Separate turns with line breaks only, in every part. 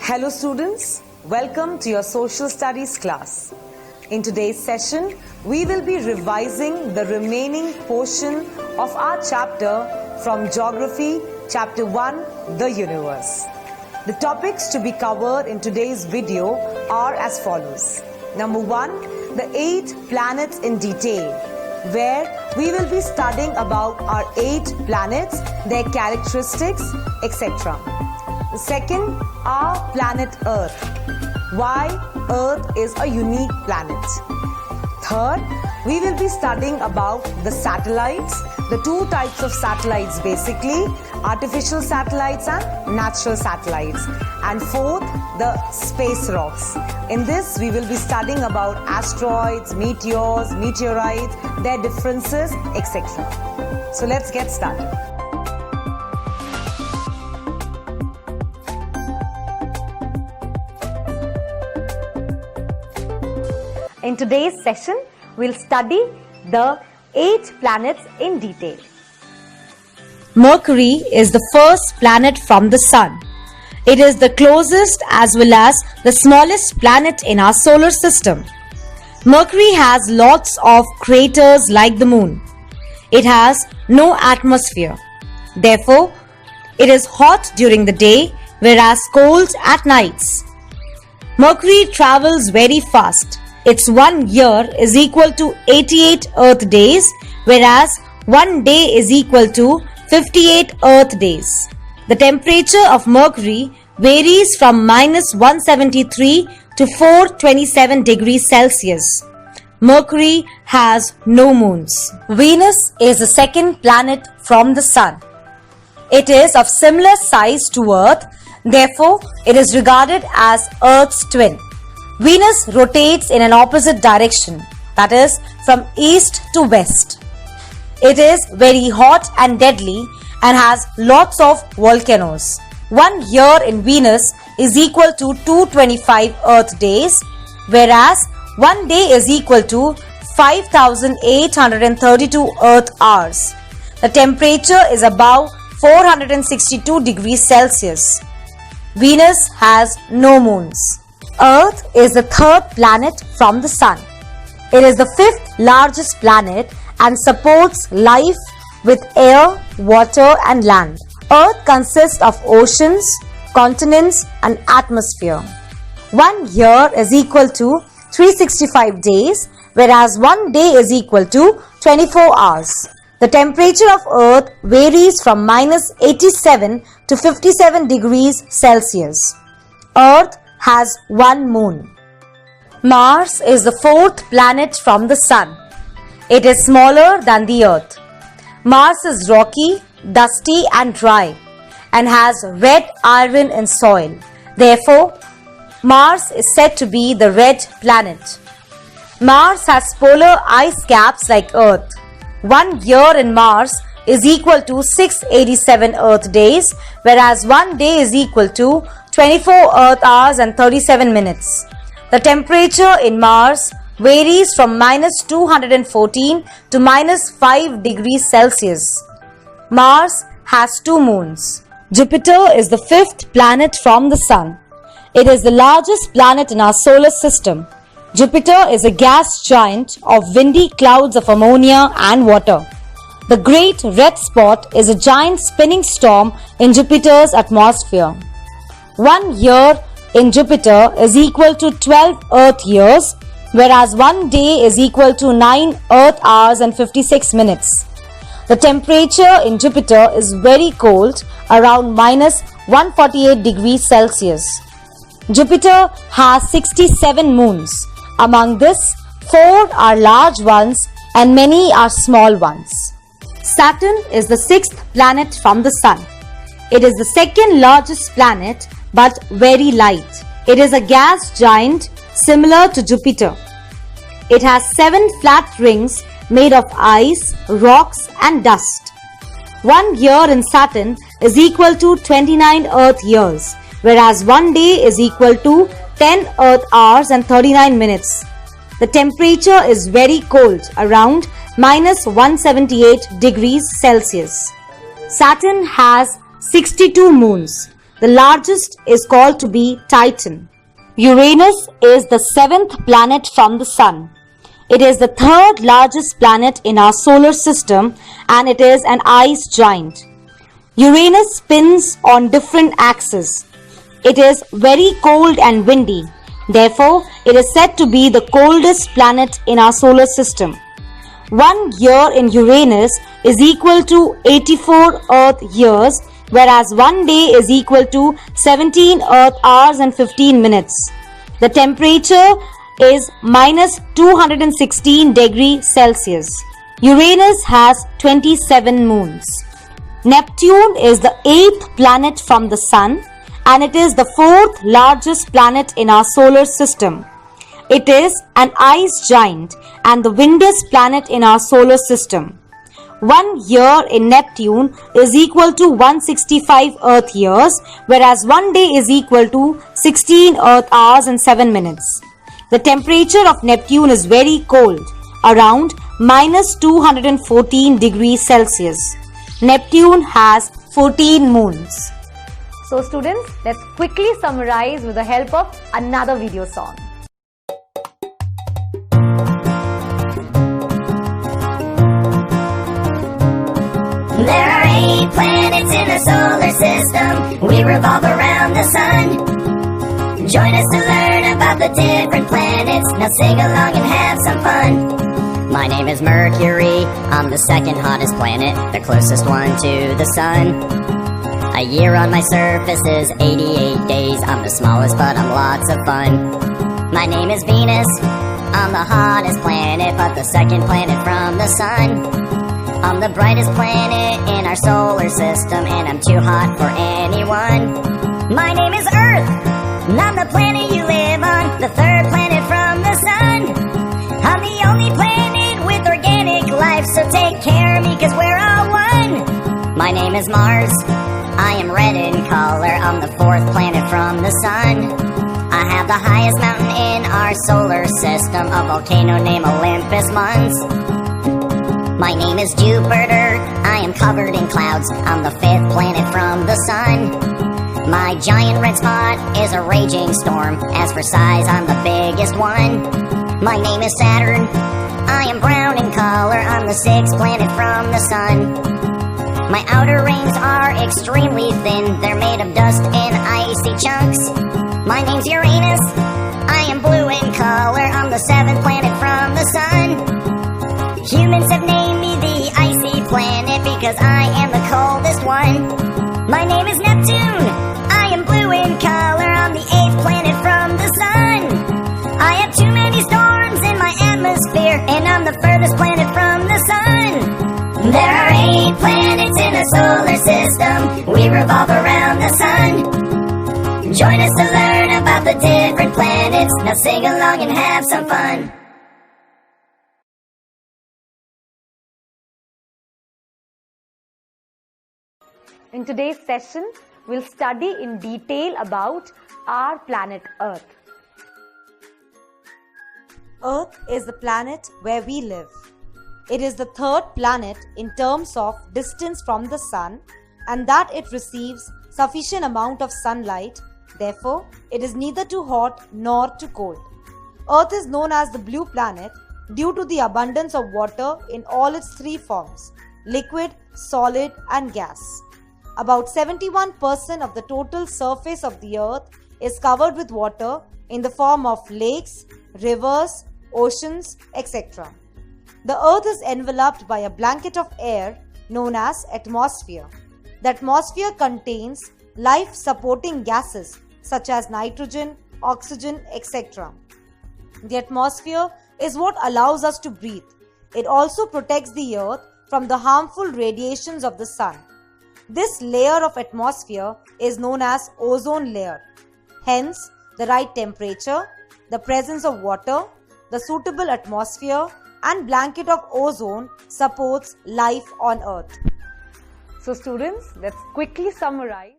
Hello students, welcome to your social studies class. In today's session, we will be revising the remaining portion of our chapter from Geography, Chapter 1, The Universe. The topics to be covered in today's video are as follows. Number 1, the 8 planets in detail, where we will be studying about our 8 planets, their characteristics, etc. The second, our planet Earth. Why Earth is a unique planet. Third, we will be studying about the satellites, the 2 types of satellites basically, artificial satellites and natural satellites. And fourth, the space rocks. In this, we will be studying about asteroids, meteors, meteorites, their differences, etc. So let's get started. In today's session, we'll study the 8 planets in detail. Mercury is the first planet from the Sun. It is the closest as well as the smallest planet in our solar system. Mercury has lots of craters like the Moon. It has no atmosphere. Therefore, it is hot during the day, whereas cold at nights. Mercury travels very fast. Its 1 year is equal to 88 Earth days, whereas 1 day is equal to 58 Earth days. The temperature of Mercury varies from -173 to 427 degrees Celsius. Mercury has no moons. Venus is the second planet from the Sun. It is of similar size to Earth, therefore it is regarded as Earth's twin. Venus rotates in an opposite direction, that is, from east to west. It is very hot and deadly and has lots of volcanoes. 1 year in Venus is equal to 225 Earth days, whereas 1 day is equal to 5,832 Earth hours. The temperature is above 462 degrees Celsius. Venus has no moons. Earth is the 3rd planet from the Sun. It is the 5th largest planet and supports life with air, water and land. Earth consists of oceans, continents and atmosphere. 1 year is equal to 365 days, whereas 1 day is equal to 24 hours. The temperature of Earth varies from -87 to 57 degrees Celsius. Earth has 1 moon. Mars is the 4th planet from the Sun. It is smaller than the Earth. Mars is rocky, dusty and dry and has red iron in soil. Therefore, Mars is said to be the red planet. Mars has polar ice caps like Earth. 1 year in Mars is equal to 687 Earth days, whereas 1 day is equal to 24 Earth hours and 37 minutes. The temperature in Mars varies from -214 to -5 degrees Celsius. Mars has 2 moons. Jupiter is the 5th planet from the Sun. It is the largest planet in our solar system. Jupiter is a gas giant of windy clouds of ammonia and water. The Great Red Spot is a giant spinning storm in Jupiter's atmosphere. 1 year in Jupiter is equal to 12 Earth years, whereas 1 day is equal to 9 Earth hours and 56 minutes. The temperature in Jupiter is very cold, around -148 degrees Celsius. Jupiter has 67 moons. Among this, 4 are large ones and many are small ones. Saturn is the 6th planet from the Sun. It is the 2nd largest planet but very light. It is a gas giant similar to Jupiter. It has 7 flat rings made of ice, rocks and dust. 1 year in Saturn is equal to 29 Earth years, whereas 1 day is equal to 10 Earth hours and 39 minutes. The temperature is very cold, around -178 degrees Celsius. Saturn has 62 moons. The largest is called to be Titan. Uranus is the 7th planet from the Sun. It is the 3rd largest planet in our solar system and it is an ice giant. Uranus spins on different axes. It is very cold and windy. Therefore, it is said to be the coldest planet in our solar system. 1 year in Uranus is equal to 84 Earth years, whereas 1 day is equal to 17 Earth hours and 15 minutes. The temperature is minus 216 degrees Celsius. Uranus has 27 moons. Neptune is the 8th planet from the Sun and it is the 4th largest planet in our solar system. It is an ice giant and the windiest planet in our solar system. 1 year in Neptune is equal to 165 Earth years, whereas 1 day is equal to 16 Earth hours and 7 minutes. The temperature of Neptune is very cold, around minus 214 degrees Celsius. Neptune has 14 moons. So students, let's quickly summarize with the help of another video song.
There are 8 planets in the solar system. We revolve around the sun. Join us to learn about the different planets. Now sing along and have some fun. My name is Mercury. I'm the 2nd hottest planet, the closest one to the sun. A year on my surface is 88 days. I'm the smallest, but I'm lots of fun. My name is Venus. I'm the hottest planet, but the 2nd planet from the sun. I'm the brightest planet in our solar system, and I'm too hot for anyone. My name is Earth, and I'm the planet you live on, the 3rd planet from the sun. I'm the only planet with organic life, so take care of me, 'cause we're all one. My name is Mars, I am red in color, I'm the 4th planet from the sun. I have the highest mountain in our solar system, a volcano named Olympus Mons. My name is Jupiter, I am covered in clouds, I'm the 5th planet from the sun. My giant red spot is a raging storm, as for size I'm the biggest one. My name is Saturn, I am brown in color, I'm the 6th planet from the sun. My outer rings are extremely thin, they're made of dust and icy chunks. My name's Uranus, I am blue in color, I'm the 7th planet from the sun. Humans have named me the icy planet because I am the coldest one. My name is Neptune, I am blue in color, I'm the 8th planet from the sun. I have too many storms in my atmosphere, and I'm the furthest planet from the sun. There are 8 planets in the solar system, we revolve around the sun. Join us to learn about the different planets, now sing along and have some fun.
In today's session, we'll study in detail about our planet Earth. Earth is the planet where we live. It is the 3rd planet in terms of distance from the Sun and that it receives sufficient amount of sunlight. Therefore, it is neither too hot nor too cold. Earth is known as the blue planet due to the abundance of water in all its 3 forms: liquid, solid and gas. About 71% of the total surface of the Earth is covered with water in the form of lakes, rivers, oceans, etc. The Earth is enveloped by a blanket of air known as atmosphere. The atmosphere contains life-supporting gases such as nitrogen, oxygen, etc. The atmosphere is what allows us to breathe. It also protects the Earth from the harmful radiations of the Sun. This layer of atmosphere is known as ozone layer. Hence, the right temperature, the presence of water, the suitable atmosphere and blanket of ozone supports life on Earth. So students, let's quickly summarize.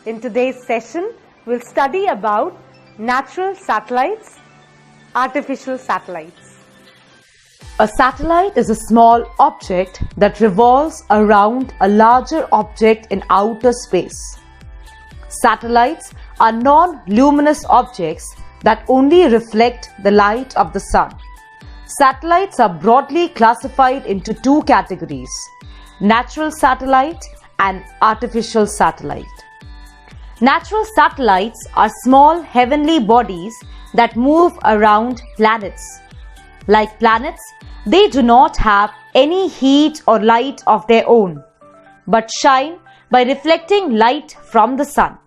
In today's session, we'll study about natural satellites, artificial satellites. A satellite is a small object that revolves around a larger object in outer space. Satellites are non-luminous objects that only reflect the light of the sun. Satellites are broadly classified into two categories: natural satellite and artificial satellite. Natural satellites are small heavenly bodies that move around planets. Like planets, they do not have any heat or light of their own, but shine by reflecting light from the sun.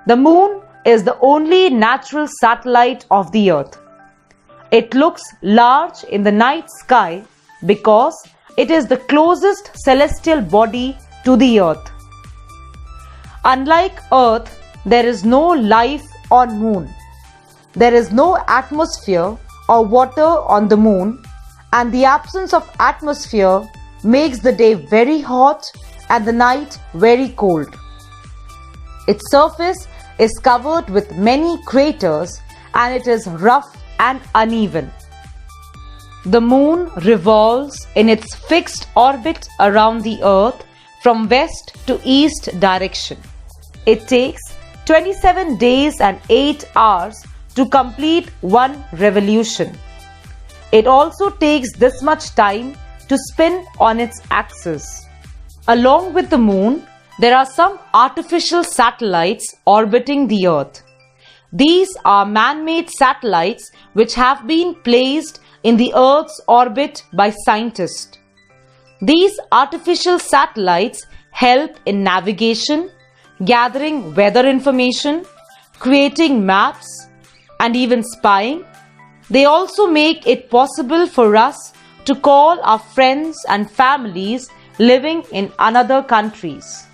The moon is the only natural satellite of the earth. It looks large in the night sky because it is the closest celestial body to the earth. Unlike Earth, there is no life on moon. There is no atmosphere or water on the moon, and the absence of atmosphere makes the day very hot and the night very cold. Its surface is covered with many craters and it is rough and uneven. The moon revolves in its fixed orbit around the earth from west to east direction. It takes 27 days and 8 hours to complete one revolution. It also takes this much time to spin on its axis. Along with the moon, there are some artificial satellites orbiting the earth. These are man-made satellites which have been placed in the earth's orbit by scientists. These artificial satellites help in navigation, gathering weather information, creating maps, and even spying. They also make it possible for us to call our friends and families living in other countries.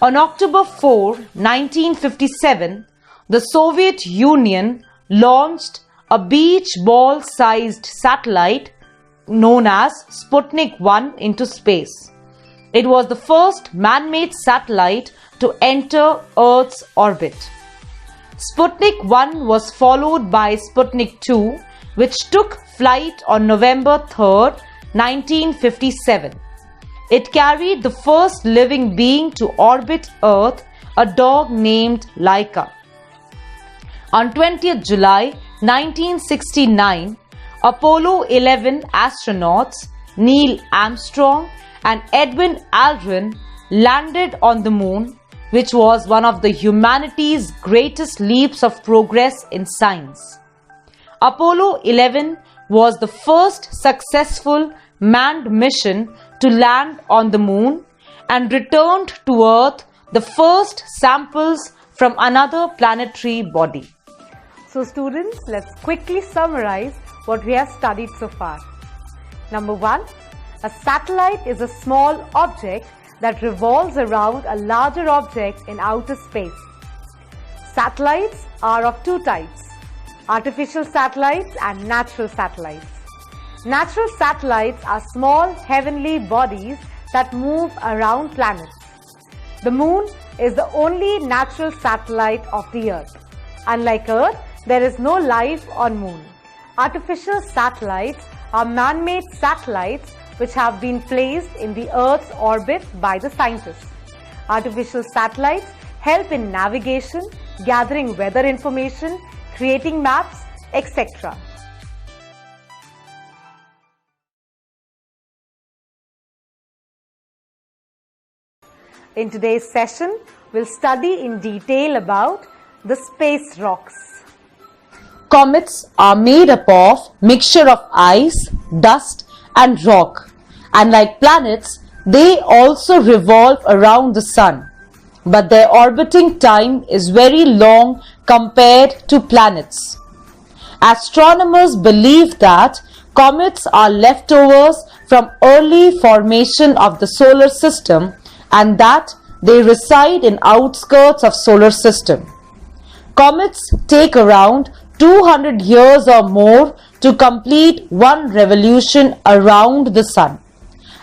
On October 4, 1957, the Soviet Union launched a beach ball-sized satellite known as Sputnik 1 into space. It was the first man-made satellite to enter Earth's orbit. Sputnik 1 was followed by Sputnik 2, which took flight on November 3, 1957. It carried the first living being to orbit Earth, a dog named Laika. On 20th July 1969, Apollo 11 astronauts Neil Armstrong and Edwin Aldrin landed on the moon, which was one of the humanity's greatest leaps of progress in science. Apollo 11 was the first successful manned mission to land on the moon and returned to Earth the first samples from another planetary body. So students, let's quickly summarize what we have studied so far. Number 1, a satellite is a small object that revolves around a larger object in outer space. Satellites are of two types: artificial satellites and natural satellites. Natural satellites are small heavenly bodies that move around planets. The moon is the only natural satellite of the Earth. Unlike Earth, there is no life on moon. Artificial satellites are man-made satellites which have been placed in the Earth's orbit by the scientists. Artificial satellites help in navigation, gathering weather information, creating maps, etc. In today's session, we'll study in detail about the space rocks. Comets are made up of mixture of ice, dust and rock, and like planets, they also revolve around the sun, but their orbiting time is very long compared to planets. Astronomers believe that comets are leftovers from early formation of the solar system and that they reside in outskirts of solar system. Comets take around 200 years or more to complete one revolution around the sun.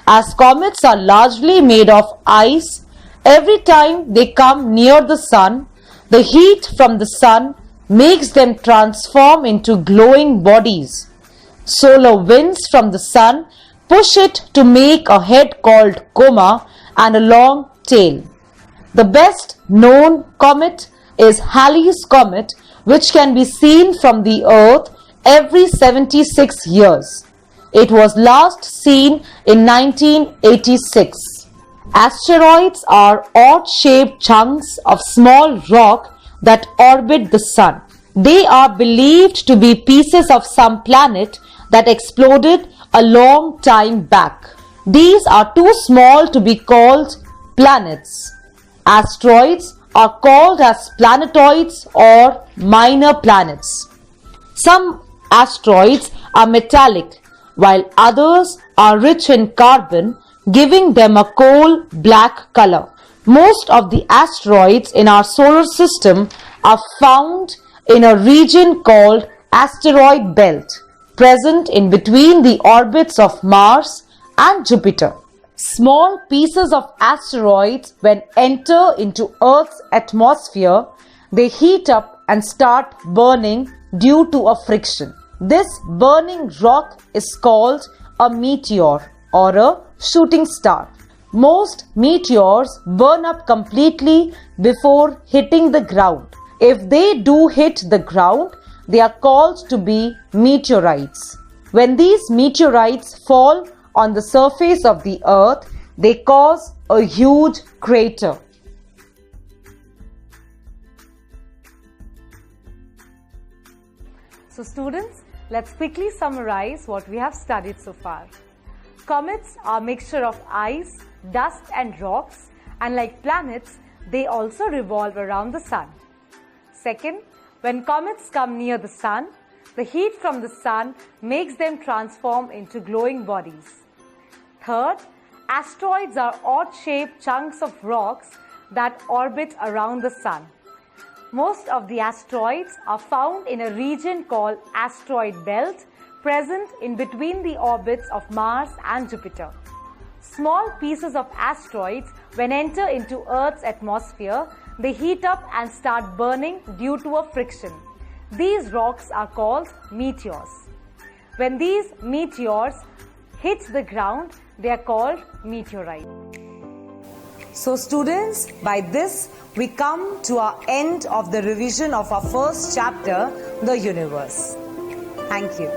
As comets are largely made of ice, Every time they come near the sun, the heat from the sun makes them transform into glowing bodies. Solar winds from the sun push it to make a head called coma and a long tail. The best known comet is Halley's Comet, which can be seen from the Earth every 76 years. It was last seen in 1986. Asteroids are odd-shaped chunks of small rock that orbit the sun. They are believed to be pieces of some planet that exploded a long time back. These are too small to be called planets. Asteroids are called as planetoids or minor planets. Some asteroids are metallic, while others are rich in carbon, giving them a coal black color. Most of the asteroids in our solar system are found in a region called asteroid belt, present in between the orbits of Mars and Jupiter. Small pieces of asteroids, when enter into Earth's atmosphere, they heat up and start burning due to a friction. This burning rock is called a meteor or a shooting star. Most meteors burn up completely before hitting the ground. If they do hit the ground, they are called to be meteorites. When these meteorites fall on the surface of the Earth, they cause a huge crater. So students, let's quickly summarize what we have studied so far. Comets are a mixture of ice, dust and rocks, and like planets, they also revolve around the sun. Second, when comets come near the sun, the heat from the sun makes them transform into glowing bodies. Third, asteroids are odd-shaped chunks of rocks that orbit around the sun. Most of the asteroids are found in a region called asteroid belt, present in between the orbits of Mars and Jupiter. Small pieces of asteroids, when enter into Earth's atmosphere, they heat up and start burning due to a friction. These rocks are called meteors. When these meteors hit the ground, they are called meteorites. So students, by this we come to our end of the revision of our first chapter, the universe. Thank you.